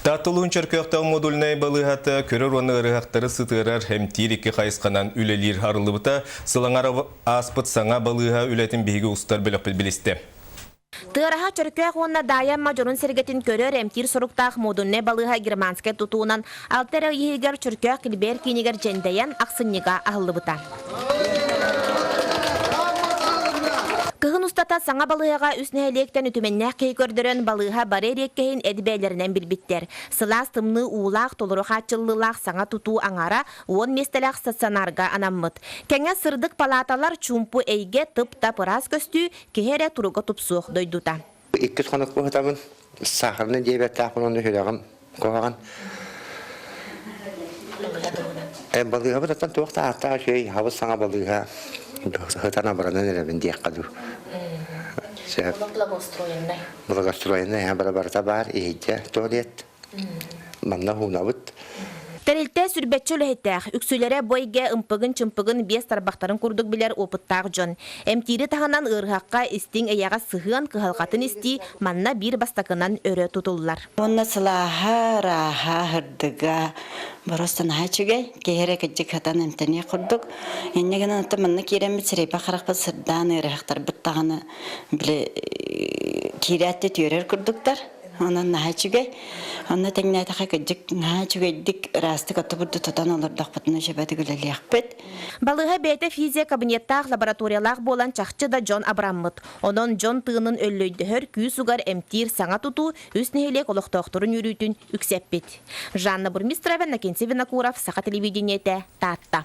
Татылуын чөркөктө модульнай балыгата көрөр оны ырыгактары сытырар hem тирикке хайсканан үлелир арылыбыта сылаңара аспыт саңа балыга үлетин биги устар бөлөп билисте. Тыраха чөркөк онна даян мажорун сергетин көрөр эмтир соруктак модульнай балыга германская тутуунан алтера егер чөркөк килбер кинигер жендаян аксынныга ахылыбыта. Кыгын устата саңа балыга үснәлектен үтүменнәк кейкөрдөрөн балыга барер еккейин эдбәйлеринен билбиттер. Сылас тымны уулак толору хатчыллылак саңа тутуу аңара 10 местелак стационарга анаммыт. Кеңе сырдык палаталар чумпу эйге тып-тап ырас көстүү кехере туруга тупсук дойдута. Иккис хонок бухтамын сахарны диабетта кулонду хөлөгөн коган. Балыга бутан туакта ата шей хавыс саңа балыга хатана баранан элебин дияккаду. Благоустроенный, я бар, и туалет. Манна хунавыт. Тәрелтә сүрбәтчі өләйттәк, үксүләре бойге ымпыгын-чымпыгын бес тарбақтарын күрдік білер опыттақ жон. Әмтири тағынан ырғаққа істің әяға сығын кығалқатын істі, манна бір бастақынан өрі тұтылылар. Онна сылаға, раға, хырдыға, бұрыстан хачугай, кейері кәджік хатан әмтәне құрдық. Еннеген анатты манна керемет сірейпа қарақпа сырдан ырғақтар бұттағаны білі керетті түйерер күрдіктар. Онан нахачугай, онна тәңнәтіға кәджік нахачугайдік растық атты бұрды тұтан олырдақ бұтына жабады гүләлі ақпет. Балыға бәйті физия кабинеттақ лабораториялақ болан чақчы да Джон Абраммыт. Онон Джон тығынын өллөйдіхір күй сугар әмтир саңа тұту үснейлек олықтақтырын үрүйтін үксеппет. Жанна Бурмистрова, Накенси Винокуров, Саха телевидениеті, Татта.